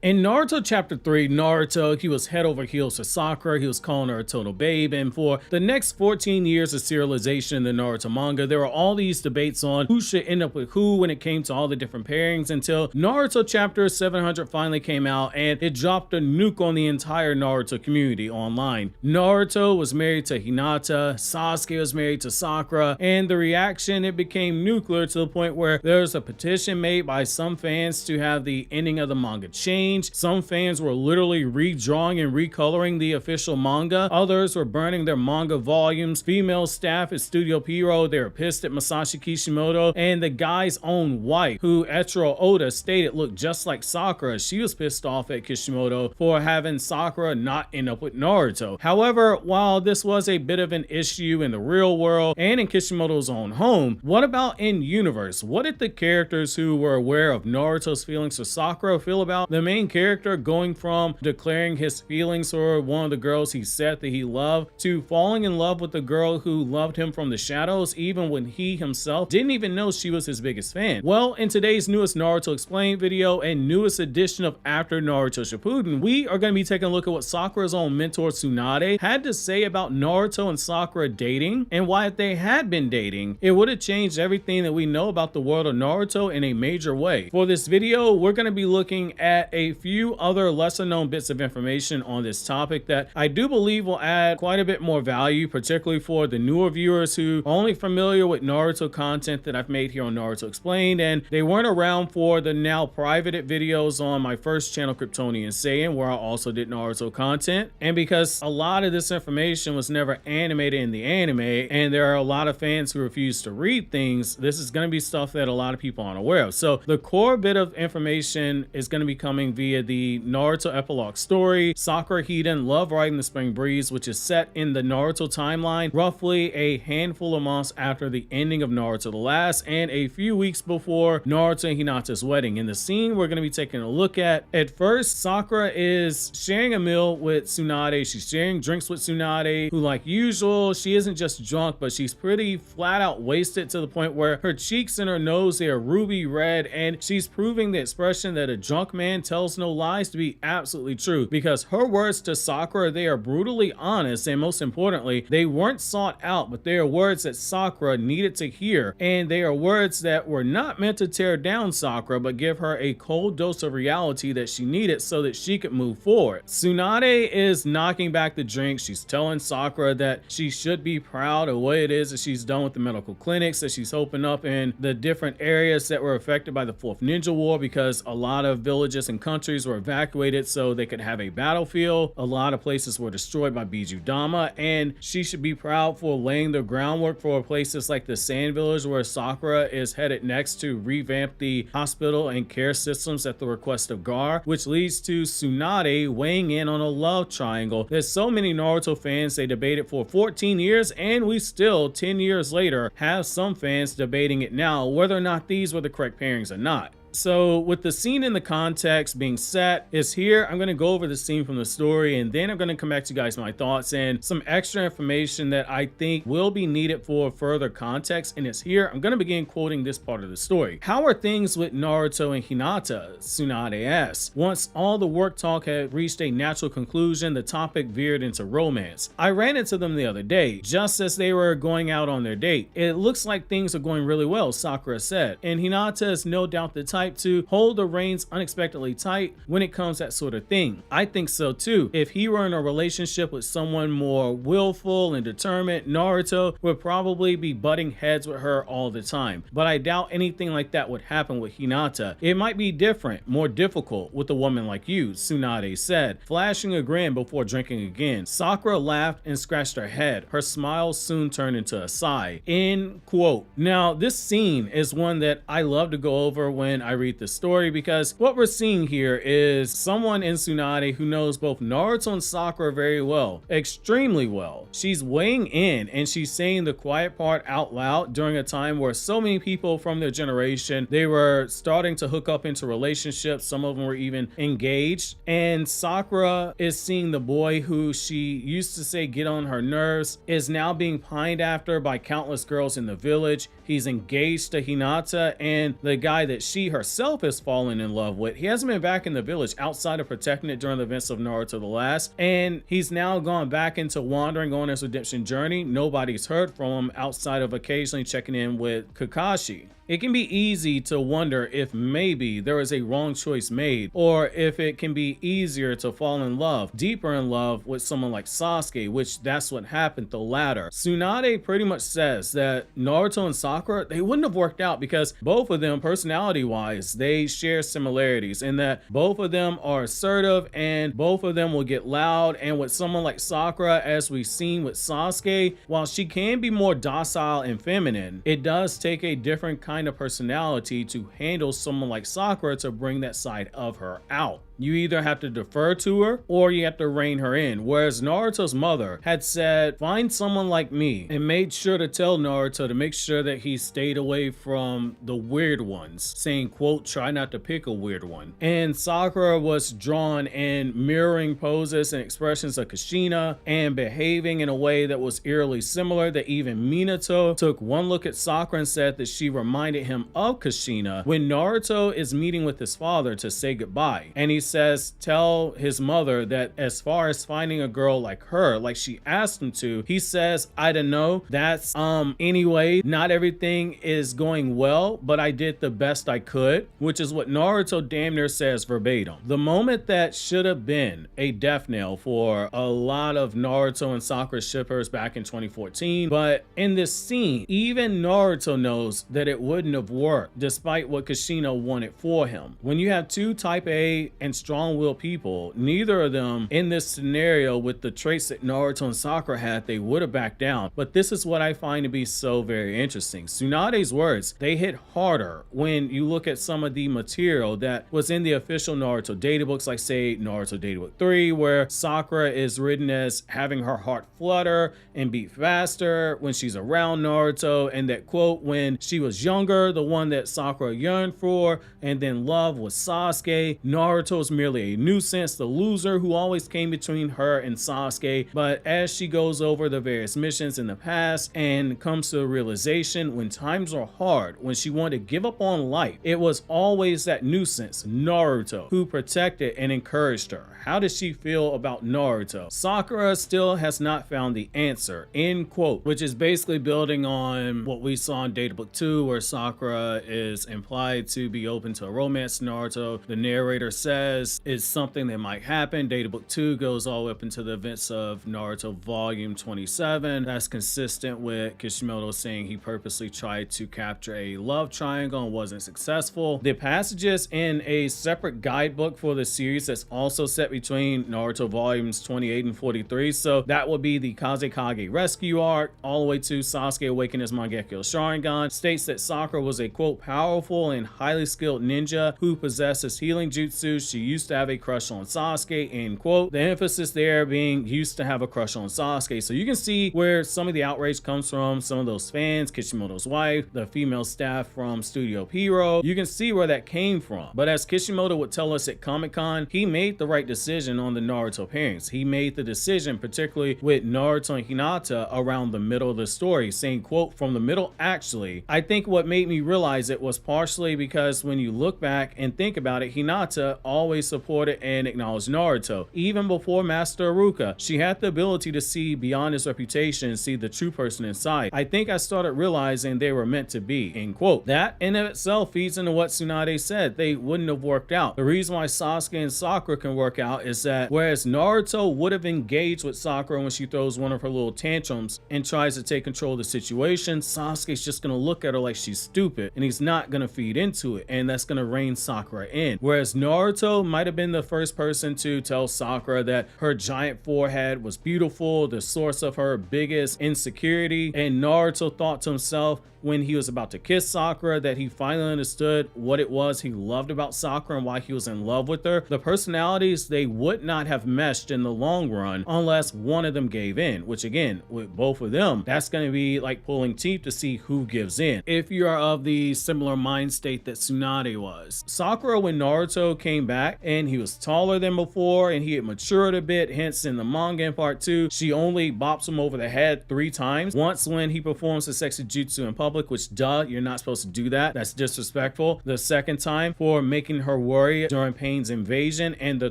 In Naruto chapter 3, Naruto, he was head over heels for Sakura, he was calling her a total babe, and for the next 14 years of serialization in the Naruto manga, there were all these debates on who should end up with who when it came to all the different pairings until Naruto chapter 700 finally came out and it dropped a nuke on the entire Naruto community online. Naruto was married to Hinata, Sasuke was married to Saukra, and the reaction, it became nuclear to the point where there was a petition made by some fans to have the ending of the manga changed. Some fans were literally redrawing and recoloring the official manga. Others were burning their manga volumes. Female staff at Studio Pierrot, they were pissed at Masashi Kishimoto, and the guy's own wife, who Eiichiro Oda stated looked just like Sakura. She was pissed off at Kishimoto for having Sakura not end up with Naruto. However, while this was a bit of an issue in the real world and in Kishimoto's own home, what about in universe? What did the characters who were aware of Naruto's feelings for Sakura feel about the main character going from declaring his feelings for one of the girls he said that he loved to falling in love with the girl who loved him from the shadows even when he himself didn't even know she was his biggest fan? Well, in today's newest Naruto Explained video and newest edition of After Naruto Shippuden, we are going to be taking a look at what Sakura's own mentor Tsunade had to say about Naruto and Sakura dating, and why if they had been dating, it would have changed everything that we know about the world of Naruto in a major way. For this video, we're going to be looking at a few other lesser known bits of information on this topic that I do believe will add quite a bit more value, particularly for the newer viewers who are only familiar with Naruto content that I've made here on Naruto Explained, and they weren't around for the now privated videos on my first channel, KRYPTONIAN SAIYAN, where I also did Naruto content. And because a lot of this information was never animated in the anime, and there are a lot of fans who refuse to read things, this is going to be stuff that a lot of people aren't aware of. So the core bit of information is going to be coming via the Naruto epilogue story, Sakura Hiden Love Riding the Spring Breeze, which is set in the Naruto timeline roughly a handful of months after the ending of Naruto the Last and a few weeks before Naruto and Hinata's wedding. In the scene we're going to be taking a look at first, Sakura is sharing a meal with Tsunade. She's sharing drinks with Tsunade, who like usual, she isn't just drunk, but she's pretty flat out wasted to the point where her cheeks and her nose, they are ruby red, and she's proving the expression that a drunk man tells no lies to be absolutely true, because her words to Sakura, they are brutally honest, and most importantly, they weren't sought out, but they are words that Sakura needed to hear, and they are words that were not meant to tear down Sakura, but give her a cold dose of reality that she needed so that she could move forward. Tsunade is knocking back the drink. She's telling Sakura that she should be proud of what it is that she's done with the medical clinics that she's opened up in the different areas that were affected by the Fourth Ninja War, because a lot of villages and countries were evacuated so they could have a battlefield. A lot of places were destroyed by Bijudama, and she should be proud for laying the groundwork for places like the Sand Village, where Sakura is headed next to revamp the hospital and care systems at the request of Gar, which leads to Tsunade weighing in on a love triangle that so many Naruto fans, they debated for 14 years, and we still 10 years later have some fans debating it now whether or not these were the correct pairings or not. So with the scene in the context being set is here, I'm going to go over the scene from the story, and then I'm going to come back to you guys my thoughts and some extra information that I think will be needed for further context. And it's here. I'm going to begin quoting this part of the story. How are things with Naruto and Hinata? Tsunade asks. Once all the work talk had reached a natural conclusion, the topic veered into romance. I ran into them the other day, just as they were going out on their date. It looks like things are going really well, Sakura said. And Hinata is no doubt the type to hold the reins unexpectedly tight when it comes to that sort of thing. I think so too. If he were in a relationship with someone more willful and determined, Naruto would probably be butting heads with her all the time. But I doubt anything like that would happen with Hinata. It might be different, more difficult with a woman like you, Tsunade said, flashing a grin before drinking again. Sakura laughed and scratched her head. Her smile soon turned into a sigh. End quote. Now, this scene is one that I love to go over when I read the story, because what we're seeing here is someone in Tsunade who knows both Naruto and Sakura very well, extremely well. She's weighing in and she's saying the quiet part out loud during a time where so many people from their generation, they were starting to hook up into relationships. Some of them were even engaged, and Sakura is seeing the boy who she used to say get on her nerves is now being pined after by countless girls in the village. He's engaged to Hinata, and the guy that she herself has fallen in love with. He hasn't been back in the village outside of protecting it during the events of Naruto the Last, and he's now gone back into wandering on his redemption journey. Nobody's heard from him outside of occasionally checking in with Kakashi. It can be easy to wonder if maybe there is a wrong choice made, or if it can be easier to fall in love, deeper in love with someone like Sasuke, which that's what happened, the latter. Tsunade pretty much says that Naruto and Sakura, they wouldn't have worked out because both of them, personality-wise, they share similarities in that both of them are assertive and both of them will get loud. And with someone like Sakura, as we've seen with Sasuke, while she can be more docile and feminine, it does take a different kind of personality to handle someone like Sakura to bring that side of her out. You either have to defer to her or you have to rein her in. Whereas Naruto's mother had said, find someone like me, and made sure to tell Naruto to make sure that he stayed away from the weird ones, saying, quote, try not to pick a weird one. And Sakura was drawn in mirroring poses and expressions of Kushina and behaving in a way that was eerily similar, that even Minato took one look at Sakura and said that she reminded him of Kushina when Naruto is meeting with his father to say goodbye. And he says, tell his mother that as far as finding a girl like her, like she asked him to, he says, I don't know. That's anyway, not everything is going well, but I did the best I could, which is what Naruto damn near says verbatim. The moment that should have been a death knell for a lot of Naruto and Sakura shippers back in 2014. But in this scene, even Naruto knows that it wouldn't have worked despite what Kushina wanted for him. When you have two type A and strong-willed people, neither of them in this scenario with the traits that Naruto and Sakura had, they would have backed down. But this is what I find to be so very interesting. Tsunade's words, they hit harder when you look at some of the material that was in the official Naruto databooks, like say Naruto Databook 3, where Sakura is written as having her heart flutter and beat faster when she's around Naruto, and that quote, when she was younger, the one that Sakura yearned for and then loved was Sasuke. Naruto was merely a nuisance, the loser who always came between her and Sasuke. But as she goes over the various missions in the past and comes to a realization when times are hard, when she wanted to give up on life, it was always that nuisance, Naruto, who protected and encouraged her. How does she feel about Naruto? Sakura still has not found the answer, end quote, which is basically building on what we saw in Databook 2, where Sakura is implied to be open to a romance to Naruto. The narrator says it's something that might happen. Databook 2 goes all the way up into the events of Naruto Volume 27. That's consistent with Kishimoto saying he purposely tried to capture a love triangle and wasn't successful. The passages in a separate guidebook for the series that's also set between Naruto Volumes 28 and 43. So that would be the Kazekage rescue arc, all the way to Sasuke awakening his Mangekyo Sharingan, states that Sakura was a quote powerful and highly skilled ninja who possesses healing jutsu. She used to have a crush on Sasuke, end quote. The emphasis there being used to have a crush on Sasuke. So you can see where some of the outrage comes from. Some of those fans, Kishimoto's wife, the female staff from Studio Hero, you can see where that came from. But as Kishimoto would tell us at Comic-Con, he made the right decision on the Naruto pairings. He made the decision, particularly with Naruto and Hinata, around the middle of the story, saying, quote, from the middle. Actually, I think what made me realize it was partially because when you look back and think about it, Hinata always supported and acknowledged Naruto. Even before Master Iruka, she had the ability to see beyond his reputation and see the true person inside. I think I started realizing they were meant to be, end quote. That in of itself feeds into what Tsunade said. They wouldn't have worked out. The reason why Sasuke and Sakura can work out is that whereas Naruto would have engaged with Sakura when she throws one of her little tantrums and tries to take control of the situation, Sasuke's just gonna look at her like she's stupid and he's not gonna feed into it, and that's gonna rein Sakura in. Whereas Naruto might have been the first person to tell Sakura that her giant forehead was beautiful, the source of her biggest insecurity, and Naruto thought to himself when he was about to kiss Sakura that he finally understood what it was he loved about Sakura and why he was in love with her. The personalities, they would not have meshed in the long run unless one of them gave in, which again, with both of them, that's going to be like pulling teeth to see who gives in. If you are of the similar mind state that Tsunade was. Sakura, when Naruto came back and he was taller than before and he had matured a bit, hence in the manga in part 2, she only bops him over the head 3 times. Once when he performs the sexy jutsu in public, public, which duh, you're not supposed to do that. That's disrespectful. The second time for making her worry during Pain's invasion, and the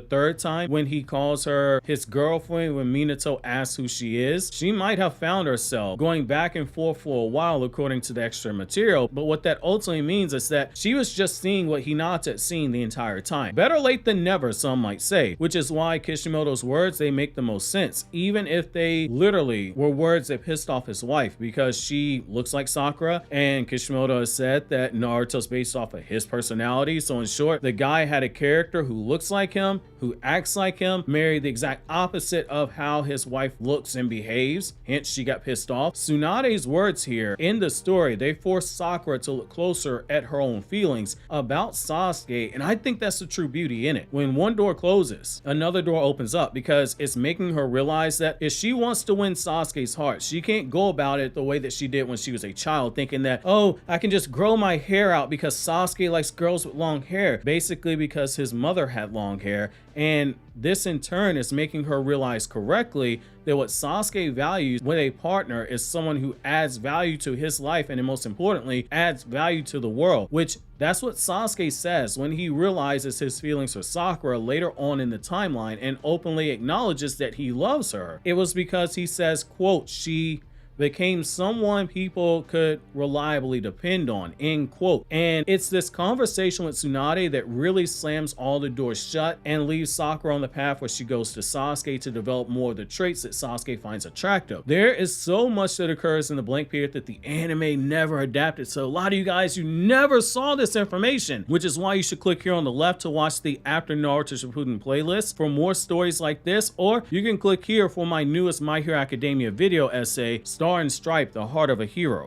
third time when he calls her his girlfriend when Minato asks who she is. She might have found herself going back and forth for a while according to the extra material, but what that ultimately means is that she was just seeing what Hinata had seen the entire time. Better late than never, some might say, which is why Kishimoto's words, they make the most sense, even if they literally were words that pissed off his wife, because she looks like Sakura, and Kishimoto has said that Naruto's based off of his personality. So in short, the guy had a character who looks like him, who acts like him, married the exact opposite of how his wife looks and behaves, hence she got pissed off. Tsunade's words here in the story, they force Sakura to look closer at her own feelings about Sasuke, and I think that's the true beauty in it. When one door closes, another door opens up, because it's making her realize that if she wants to win Sasuke's heart, she can't go about it the way that she did when she was a child, thinking that, oh, I can just grow my hair out because Sasuke likes girls with long hair, basically because his mother had long hair. And this in turn is making her realize correctly that what Sasuke values with a partner is someone who adds value to his life, and most importantly, adds value to the world, which that's what Sasuke says when he realizes his feelings for Sakura later on in the timeline and openly acknowledges that he loves her. It was because he says, quote, she became someone people could reliably depend on, end quote. And it's this conversation with Tsunade that really slams all the doors shut and leaves Sakura on the path where she goes to Sasuke to develop more of the traits that Sasuke finds attractive. There is so much that occurs in the blank period that the anime never adapted, so a lot of you guys, you never saw this information, which is why you should click here on the left to watch the After Naruto Shippuden playlist for more stories like this, or you can click here for my newest My Hero Academia video essay, Star and Stripe, The Heart of a Hero.